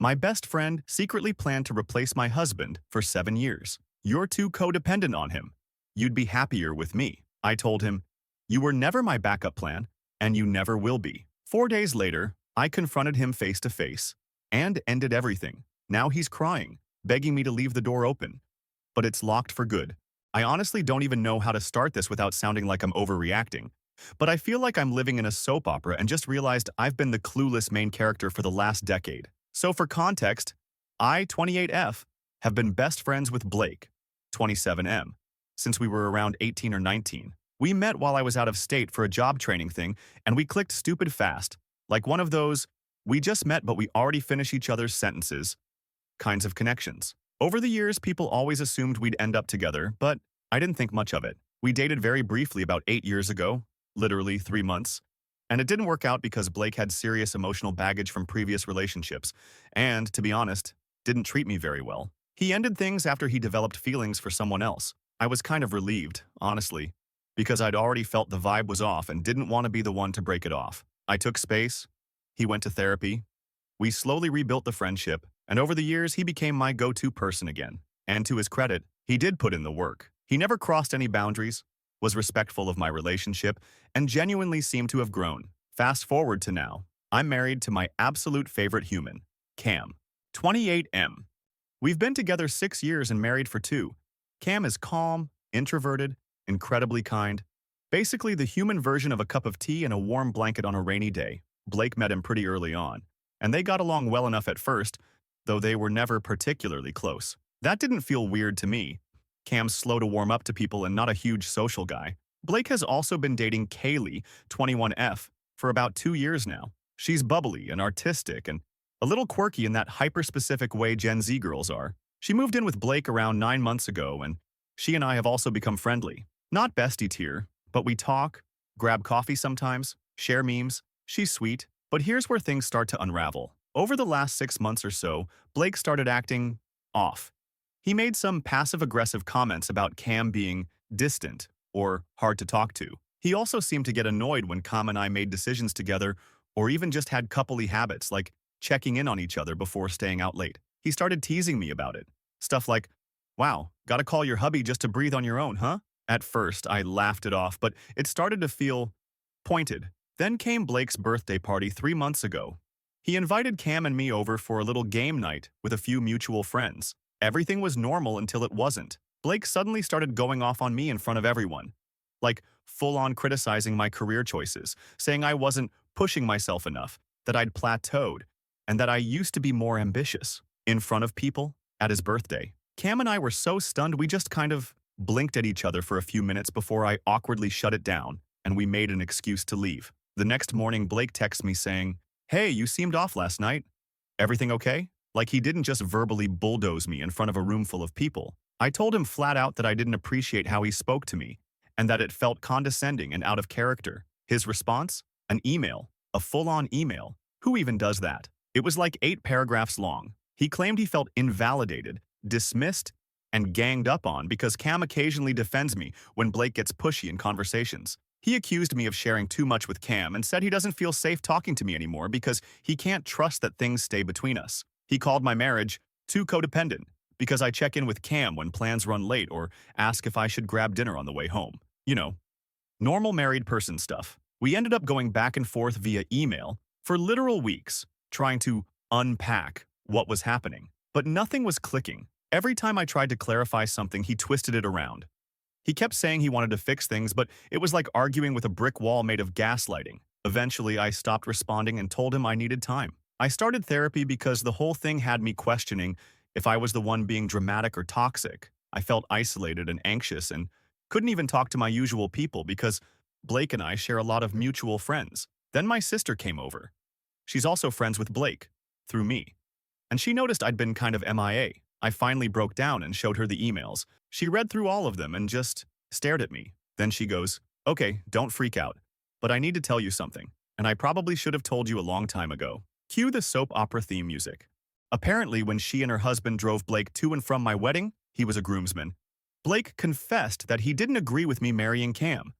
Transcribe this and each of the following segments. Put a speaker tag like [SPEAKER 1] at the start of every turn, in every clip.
[SPEAKER 1] My best friend secretly planned to replace my husband for 7 years. You're too codependent on him. You'd be happier with me. I told him, you were never my backup plan, and you never will be. 4 days later, I confronted him face to face and ended everything. Now he's crying, begging me to leave the door open. But it's locked for good. I honestly don't even know how to start this without sounding like I'm overreacting. But I feel like I'm living in a soap opera and just realized I've been the clueless main character for the last decade. So for context, I, 28F, have been best friends with Blake, 27M, since we were around 18 or 19. We met while I was out of state for a job training thing, and we clicked stupid fast, like one of those, we just met but we already finish each other's sentences, kinds of connections. Over the years, people always assumed we'd end up together, but I didn't think much of it. We dated very briefly about 8 years ago, literally 3 months, and it didn't work out because Blake had serious emotional baggage from previous relationships, and, to be honest, didn't treat me very well. He ended things after he developed feelings for someone else. I was kind of relieved, honestly, because I'd already felt the vibe was off and didn't want to be the one to break it off. I took space, he went to therapy, we slowly rebuilt the friendship, and over the years he became my go-to person again. And to his credit, he did put in the work. He never crossed any boundaries, was respectful of my relationship, and genuinely seemed to have grown. Fast forward to now, I'm married to my absolute favorite human, Cam, 28M. We've been together 6 years and married for 2. Cam is calm, introverted, incredibly kind. Basically the human version of a cup of tea and a warm blanket on a rainy day. Blake met him pretty early on, and they got along well enough at first, though they were never particularly close. That didn't feel weird to me. Cam's slow to warm up to people and not a huge social guy. Blake has also been dating Kaylee, 21F, for about 2 years now. She's bubbly and artistic and a little quirky in that hyper-specific way Gen Z girls are. She moved in with Blake around 9 months ago, and she and I have also become friendly. Not bestie tier, but we talk, grab coffee sometimes, share memes. She's sweet, but here's where things start to unravel. Over the last 6 months or so, Blake started acting off. He made some passive-aggressive comments about Cam being distant or hard to talk to. He also seemed to get annoyed when Cam and I made decisions together or even just had coupley habits like checking in on each other before staying out late. He started teasing me about it. Stuff like, wow, gotta call your hubby just to breathe on your own, huh? At first, I laughed it off, but it started to feel pointed. Then came Blake's birthday party 3 months ago. He invited Cam and me over for a little game night with a few mutual friends. Everything was normal until it wasn't. Blake suddenly started going off on me in front of everyone, like full-on criticizing my career choices, saying I wasn't pushing myself enough, that I'd plateaued, and that I used to be more ambitious. In front of people, at his birthday. Cam and I were so stunned we just kind of blinked at each other for a few minutes before I awkwardly shut it down, and we made an excuse to leave. The next morning, Blake texts me saying, hey, you seemed off last night. Everything okay? Like he didn't just verbally bulldoze me in front of a room full of people. I told him flat out that I didn't appreciate how he spoke to me, and that it felt condescending and out of character. His response? An email. A full-on email. Who even does that? It was like 8 paragraphs long. He claimed he felt invalidated, dismissed, and ganged up on because Cam occasionally defends me when Blake gets pushy in conversations. He accused me of sharing too much with Cam and said he doesn't feel safe talking to me anymore because he can't trust that things stay between us. He called my marriage too codependent because I check in with Cam when plans run late or ask if I should grab dinner on the way home. You know, normal married person stuff. We ended up going back and forth via email for literal weeks, trying to unpack what was happening. But nothing was clicking. Every time I tried to clarify something, he twisted it around. He kept saying he wanted to fix things, but it was like arguing with a brick wall made of gaslighting. Eventually, I stopped responding and told him I needed time. I started therapy because the whole thing had me questioning if I was the one being dramatic or toxic. I felt isolated and anxious and couldn't even talk to my usual people because Blake and I share a lot of mutual friends. Then my sister came over. She's also friends with Blake, through me. And she noticed I'd been kind of MIA. I finally broke down and showed her the emails. She read through all of them and just stared at me. Then she goes, okay, don't freak out, but I need to tell you something, and I probably should have told you a long time ago. Cue the soap opera theme music. Apparently, when she and her husband drove Blake to and from my wedding, he was a groomsman. Blake confessed that he didn't agree with me marrying Cam.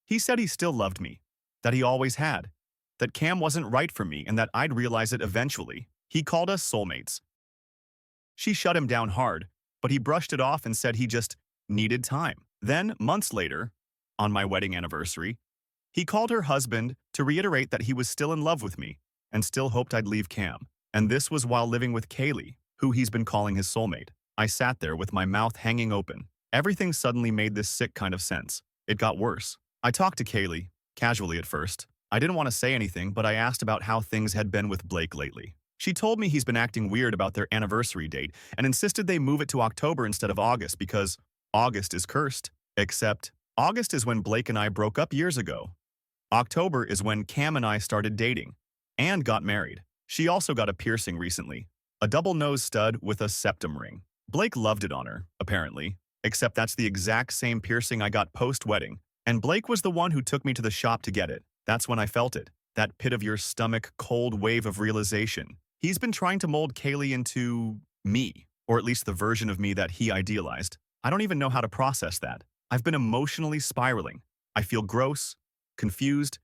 [SPEAKER 1] He said he still loved me, that he always had, that Cam wasn't right for me and that I'd realize it eventually. He called us soulmates. She shut him down hard, but he brushed it off and said he just needed time. Then, months later, on my wedding anniversary, he called her husband to reiterate that he was still in love with me and still hoped I'd leave Cam. And this was while living with Kaylee, who he's been calling his soulmate. I sat there with my mouth hanging open. Everything suddenly made this sick kind of sense. It got worse. I talked to Kaylee, casually at first. I didn't want to say anything, but I asked about how things had been with Blake lately. She told me he's been acting weird about their anniversary date and insisted they move it to October instead of August because August is cursed. Except, August is when Blake and I broke up years ago. October is when Cam and I started dating and got married. She also got a piercing recently, a double nose stud with a septum ring. Blake loved it on her, apparently, except that's the exact same piercing I got post-wedding, and Blake was the one who took me to the shop to get it. That's when I felt it, that pit of your stomach cold wave of realization. He's been trying to mold Kaylee into me, or at least the version of me that he idealized. I don't even know how to process that. I've been emotionally spiraling. I feel gross, confused,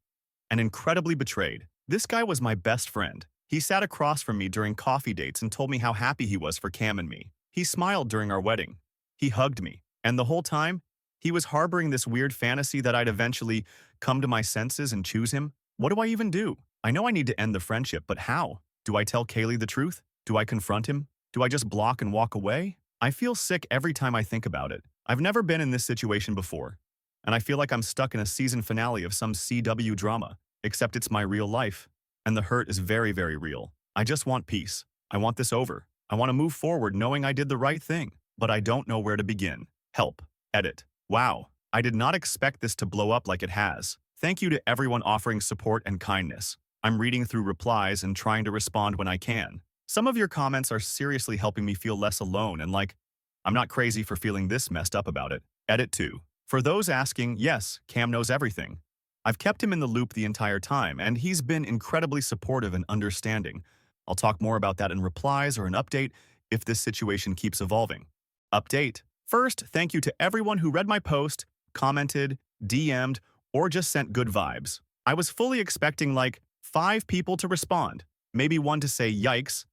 [SPEAKER 1] and incredibly betrayed. This guy was my best friend. He sat across from me during coffee dates and told me how happy he was for Cam and me. He smiled during our wedding. He hugged me. And the whole time, he was harboring this weird fantasy that I'd eventually come to my senses and choose him. What do I even do? I know I need to end the friendship, but how? Do I tell Kaylee the truth? Do I confront him? Do I just block and walk away? I feel sick every time I think about it. I've never been in this situation before, and I feel like I'm stuck in a season finale of some CW drama, except it's my real life, and the hurt is very, very real. I just want peace. I want this over. I want to move forward knowing I did the right thing, but I don't know where to begin. Help. Edit. Wow. I did not expect this to blow up like it has. Thank you to everyone offering support and kindness. I'm reading through replies and trying to respond when I can. Some of your comments are seriously helping me feel less alone and like, I'm not crazy for feeling this messed up about it. Edit 2. For those asking, yes, Cam knows everything. I've kept him in the loop the entire time, and he's been incredibly supportive and understanding. I'll talk more about that in replies or an update if this situation keeps evolving. Update. First, thank you to everyone who read my post, commented, DM'd, or just sent good vibes. I was fully expecting like 5 people to respond, maybe one to say yikes,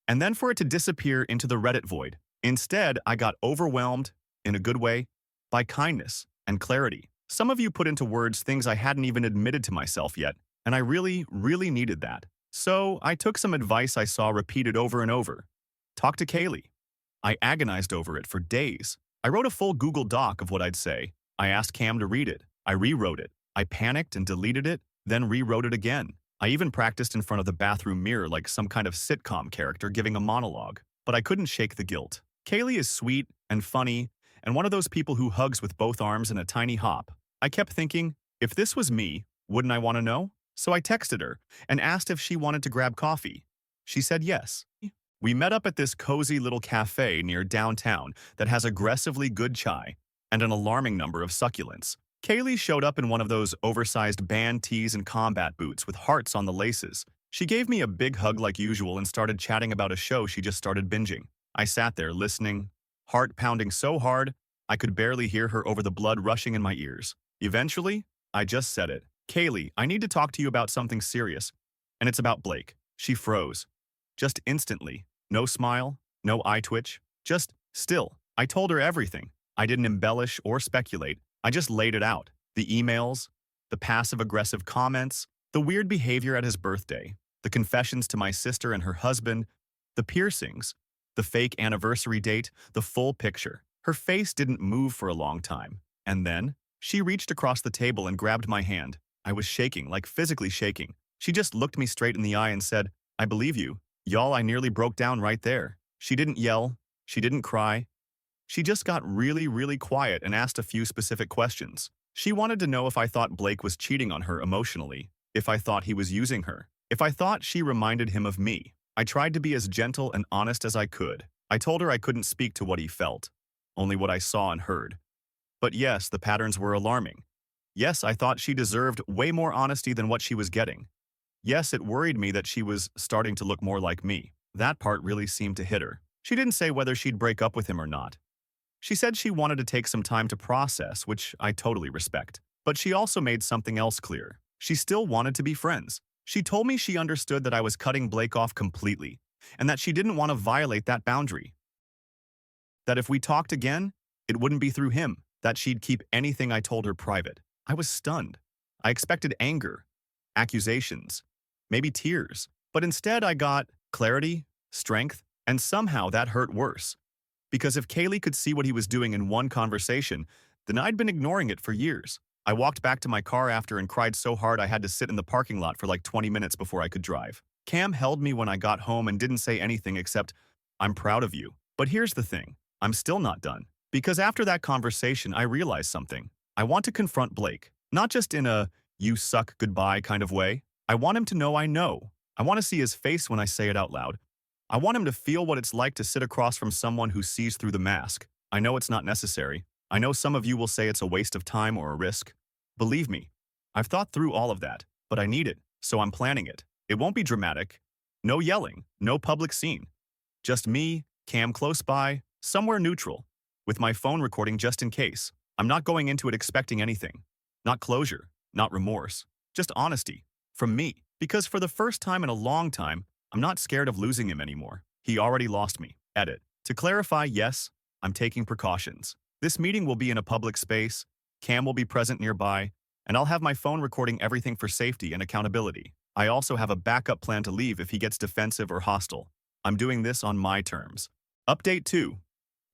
[SPEAKER 1] and then for it to disappear into the Reddit void. Instead, I got overwhelmed, in a good way, by kindness and clarity. Some of you put into words things I hadn't even admitted to myself yet, and I really, really needed that. So I took some advice I saw repeated over and over. Talk to Kaylee. I agonized over it for days. I wrote a full Google Doc of what I'd say. I asked Cam to read it. I rewrote it. I panicked and deleted it, then rewrote it again. I even practiced in front of the bathroom mirror like some kind of sitcom character giving a monologue. But I couldn't shake the guilt. Kaylee is sweet and funny, and one of those people who hugs with both arms in a tiny hop. I kept thinking, if this was me, wouldn't I want to know? So I texted her and asked if she wanted to grab coffee. She said yes. We met up at this cozy little cafe near downtown that has aggressively good chai and an alarming number of succulents. Kaylee showed up in one of those oversized band tees and combat boots with hearts on the laces. She gave me a big hug like usual and started chatting about a show she just started binging. I sat there listening, heart pounding so hard I could barely hear her over the blood rushing in my ears. Eventually, I just said it. Kaylee, I need to talk to you about something serious, and it's about Blake. She froze. Just instantly. No smile, no eye twitch, just still. I told her everything. I didn't embellish or speculate. I just laid it out. The emails, the passive-aggressive comments, the weird behavior at his birthday, the confessions to my sister and her husband, the piercings, the fake anniversary date, the full picture. Her face didn't move for a long time. And then, she reached across the table and grabbed my hand. I was shaking, like physically shaking. She just looked me straight in the eye and said, I believe you. Y'all, I nearly broke down right there. She didn't yell. She didn't cry. She just got really, really quiet and asked a few specific questions. She wanted to know if I thought Blake was cheating on her emotionally, if I thought he was using her, if I thought she reminded him of me. I tried to be as gentle and honest as I could. I told her I couldn't speak to what he felt, only what I saw and heard. But yes, the patterns were alarming. Yes, I thought she deserved way more honesty than what she was getting. Yes, it worried me that she was starting to look more like me. That part really seemed to hit her. She didn't say whether she'd break up with him or not. She said she wanted to take some time to process, which I totally respect. But she also made something else clear. She still wanted to be friends. She told me she understood that I was cutting Blake off completely, and that she didn't want to violate that boundary. That if we talked again, it wouldn't be through him, that she'd keep anything I told her private. I was stunned. I expected anger, accusations, maybe tears, but instead I got clarity, strength, and somehow that hurt worse. Because if Kaylee could see what he was doing in one conversation, then I'd been ignoring it for years. I walked back to my car after and cried so hard I had to sit in the parking lot for like 20 minutes before I could drive. Cam held me when I got home and didn't say anything except, "I'm proud of you." But here's the thing, I'm still not done. Because after that conversation, I realized something. I want to confront Blake, not just in a "you suck goodbye" kind of way. I want him to know I know. I want to see his face when I say it out loud. I want him to feel what it's like to sit across from someone who sees through the mask. I know it's not necessary. I know some of you will say it's a waste of time or a risk. Believe me, I've thought through all of that, but I need it, so I'm planning it. It won't be dramatic. No yelling, no public scene. Just me, Cam close by, somewhere neutral, with my phone recording just in case. I'm not going into it expecting anything. Not closure, not remorse, just honesty. From me. Because for the first time in a long time, I'm not scared of losing him anymore. He already lost me. Edit. To clarify, yes, I'm taking precautions. This meeting will be in a public space, Cam will be present nearby, and I'll have my phone recording everything for safety and accountability. I also have a backup plan to leave if he gets defensive or hostile. I'm doing this on my terms. Update 2.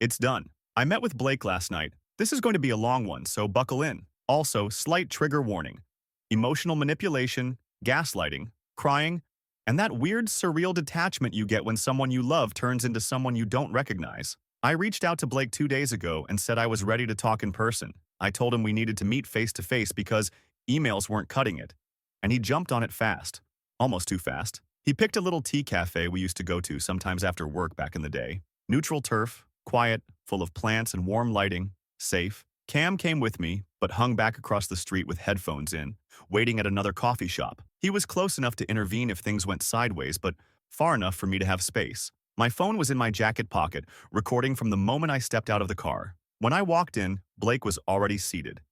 [SPEAKER 1] It's done. I met with Blake last night. This is going to be a long one, so buckle in. Also, slight trigger warning. Emotional manipulation, gaslighting, crying, and that weird surreal detachment you get when someone you love turns into someone you don't recognize. I reached out to Blake 2 days ago and said I was ready to talk in person. I told him we needed to meet face to face because emails weren't cutting it. And he jumped on it fast. Almost too fast. He picked a little tea cafe we used to go to sometimes after work back in the day. Neutral turf, quiet, full of plants and warm lighting, safe. Cam came with me, but hung back across the street with headphones in, waiting at another coffee shop. He was close enough to intervene if things went sideways, but far enough for me to have space. My phone was in my jacket pocket, recording from the moment I stepped out of the car. When I walked in, Blake was already seated.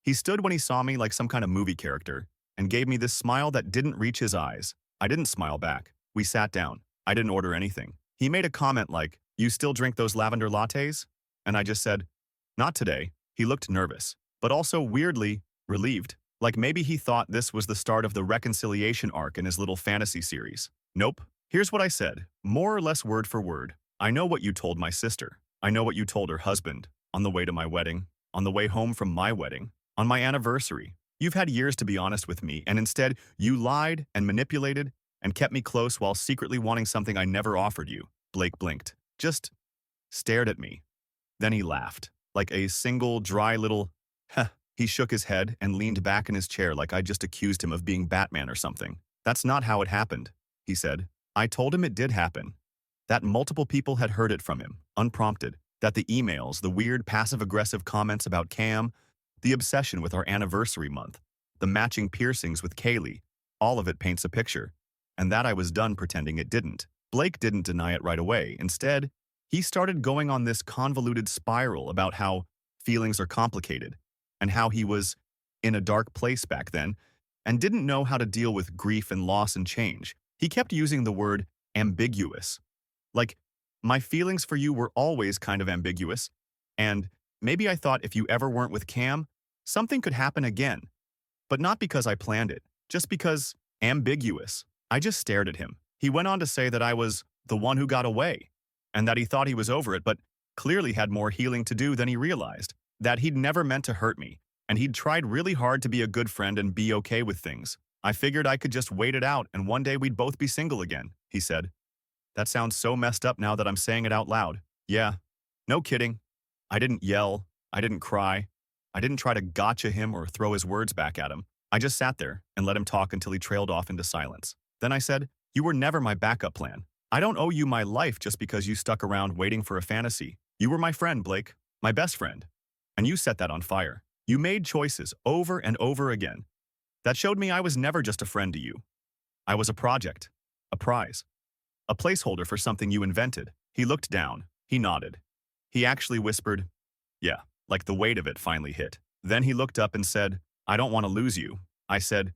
[SPEAKER 1] He stood when he saw me like some kind of movie character, and gave me this smile that didn't reach his eyes. I didn't smile back. We sat down. I didn't order anything. He made a comment like, "You still drink those lavender lattes?" And I just said, "Not today." He looked nervous, but also weirdly relieved, like maybe he thought this was the start of the reconciliation arc in his little fantasy series. Nope. Here's what I said, more or less word for word. "I know what you told my sister. I know what you told her husband, on the way to my wedding, on the way home from my wedding, on my anniversary. You've had years to be honest with me, and instead you lied and manipulated and kept me close while secretly wanting something I never offered you." Blake blinked, just stared at me. Then he laughed, like a single dry little heh. He shook his head and leaned back in his chair like I just accused him of being Batman or something. "That's not how it happened," he said. I told him it did happen. That multiple people had heard it from him, unprompted. That the emails, the weird passive-aggressive comments about Cam, the obsession with our anniversary month, the matching piercings with Kaylee, all of it paints a picture. And that I was done pretending it didn't. Blake didn't deny it right away. Instead, he started going on this convoluted spiral about how feelings are complicated, and how he was in a dark place back then, and didn't know how to deal with grief and loss and change. He kept using the word ambiguous. Like, my feelings for you were always kind of ambiguous, and maybe I thought if you ever weren't with Cam, something could happen again. But not because I planned it, just because ambiguous. I just stared at him. He went on to say that I was the one who got away, and that he thought he was over it, but clearly had more healing to do than he realized. That he'd never meant to hurt me, and he'd tried really hard to be a good friend and be okay with things. I figured I could just wait it out and one day we'd both be single again, he said. That sounds so messed up now that I'm saying it out loud. Yeah, no kidding. I didn't yell. I didn't cry. I didn't try to gotcha him or throw his words back at him. I just sat there and let him talk until he trailed off into silence. Then I said, "You were never my backup plan. I don't owe you my life just because you stuck around waiting for a fantasy. You were my friend, Blake, my best friend. And you set that on fire. You made choices over and over again. That showed me I was never just a friend to you. I was a project, a prize, a placeholder for something you invented." He looked down. He nodded. He actually whispered, "Yeah," like the weight of it finally hit. Then he looked up and said, "I don't want to lose you." I said,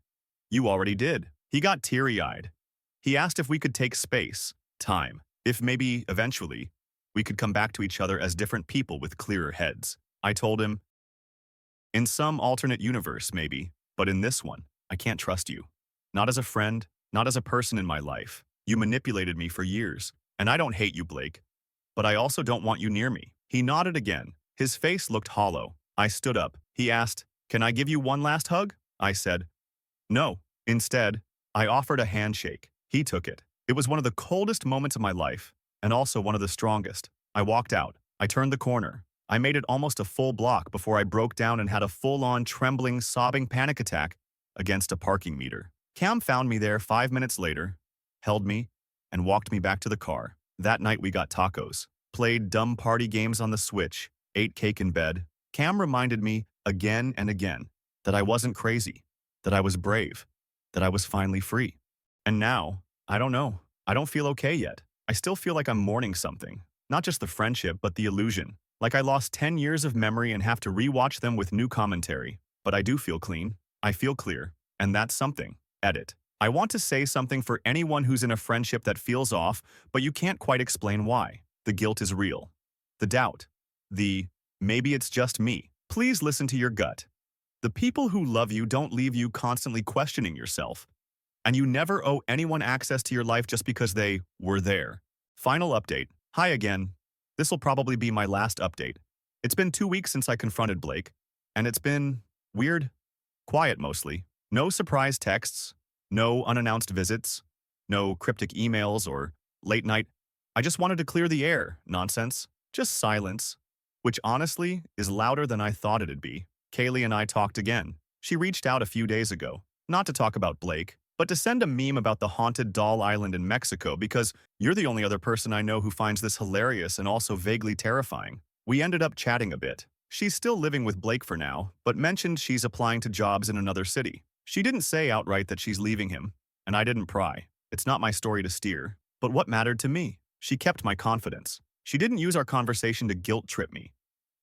[SPEAKER 1] "You already did." He got teary-eyed. He asked if we could take space, time. If maybe, eventually, we could come back to each other as different people with clearer heads. I told him, in some alternate universe, maybe, but in this one, I can't trust you. Not as a friend, not as a person in my life. You manipulated me for years, and I don't hate you, Blake. But I also don't want you near me. He nodded again. His face looked hollow. I stood up. He asked, can I give you one last hug? I said, no. Instead, I offered a handshake. He took it. It was one of the coldest moments of my life, and also one of the strongest. I walked out. I turned the corner. I made it almost a full block before I broke down and had a full-on, trembling, sobbing panic attack against a parking meter. Cam found me there 5 minutes later, held me, and walked me back to the car. That night we got tacos, played dumb party games on the Switch, ate cake in bed. Cam reminded me again and again that I wasn't crazy, that I was brave, that I was finally free. And now, I don't know. I don't feel okay yet. I still feel like I'm mourning something. Not just the friendship, but the illusion. Like I lost 10 years of memory and have to rewatch them with new commentary. But I do feel clean. I feel clear. And that's something. Edit. I want to say something for anyone who's in a friendship that feels off, but you can't quite explain why. The guilt is real. The doubt. The, maybe it's just me. Please listen to your gut. The people who love you don't leave you constantly questioning yourself. And you never owe anyone access to your life just because they were there. Final update. Hi again. This will probably be my last update. It's been 2 weeks since I confronted Blake, and it's been weird, quiet mostly. No surprise texts, no unannounced visits, no cryptic emails or late night, I just wanted to clear the air nonsense, just silence, which honestly is louder than I thought it'd be. Kaylee and I talked again. She reached out a few days ago, not to talk about Blake, but to send a meme about the haunted doll island in Mexico because you're the only other person I know who finds this hilarious and also vaguely terrifying. We ended up chatting a bit. She's still living with Blake for now, but mentioned she's applying to jobs in another city. She didn't say outright that she's leaving him, and I didn't pry. It's not my story to steer. But what mattered to me? She kept my confidence. She didn't use our conversation to guilt-trip me.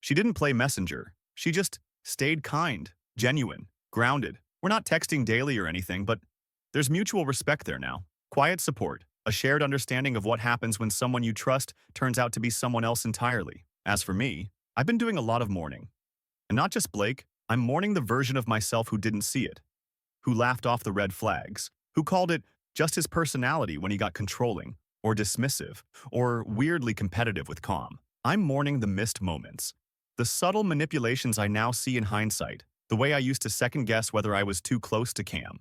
[SPEAKER 1] She didn't play messenger. She just stayed kind, genuine, grounded. We're not texting daily or anything, but there's mutual respect there now. Quiet support, a shared understanding of what happens when someone you trust turns out to be someone else entirely. As for me, I've been doing a lot of mourning. And not just Blake, I'm mourning the version of myself who didn't see it, who laughed off the red flags, who called it just his personality when he got controlling, or dismissive, or weirdly competitive with calm. I'm mourning the missed moments, the subtle manipulations I now see in hindsight, the way I used to second-guess whether I was too close to Cam,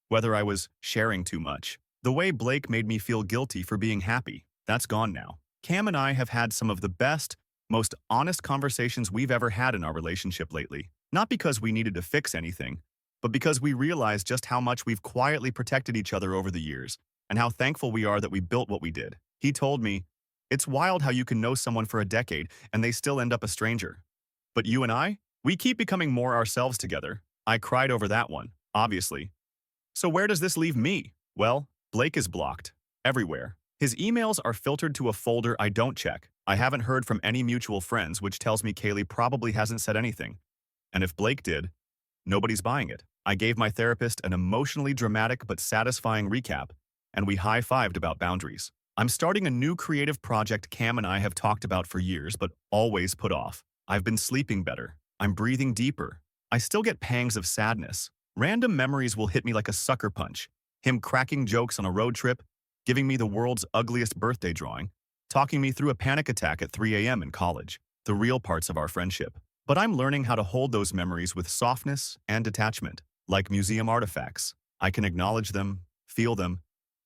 [SPEAKER 1] whether I was sharing too much. The way Blake made me feel guilty for being happy, that's gone now. Cam and I have had some of the best, most honest conversations we've ever had in our relationship lately. Not because we needed to fix anything, but because we realized just how much we've quietly protected each other over the years, and how thankful we are that we built what we did. He told me, it's wild how you can know someone for a decade and they still end up a stranger. But you and I, we keep becoming more ourselves together. I cried over that one, obviously. So where does this leave me? Well, Blake is blocked. Everywhere. His emails are filtered to a folder I don't check. I haven't heard from any mutual friends, which tells me Kaylee probably hasn't said anything. And if Blake did, nobody's buying it. I gave my therapist an emotionally dramatic but satisfying recap, and we high-fived about boundaries. I'm starting a new creative project Cam and I have talked about for years, but always put off. I've been sleeping better. I'm breathing deeper. I still get pangs of sadness. Random memories will hit me like a sucker punch. Him cracking jokes on a road trip, giving me the world's ugliest birthday drawing, talking me through a panic attack at 3 a.m. in college, the real parts of our friendship. But I'm learning how to hold those memories with softness and detachment, like museum artifacts. I can acknowledge them, feel them,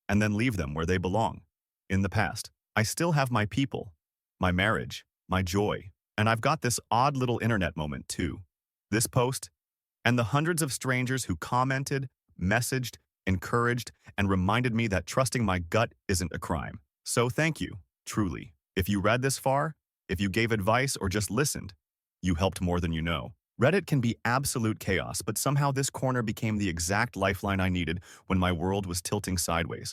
[SPEAKER 1] and then leave them where they belong. In the past, I still have my people, my marriage, my joy, and I've got this odd little internet moment too. This post, and the hundreds of strangers who commented, messaged, encouraged, and reminded me that trusting my gut isn't a crime. So thank you, truly. If you read this far, if you gave advice or just listened, you helped more than you know. Reddit can be absolute chaos, but somehow this corner became the exact lifeline I needed when my world was tilting sideways.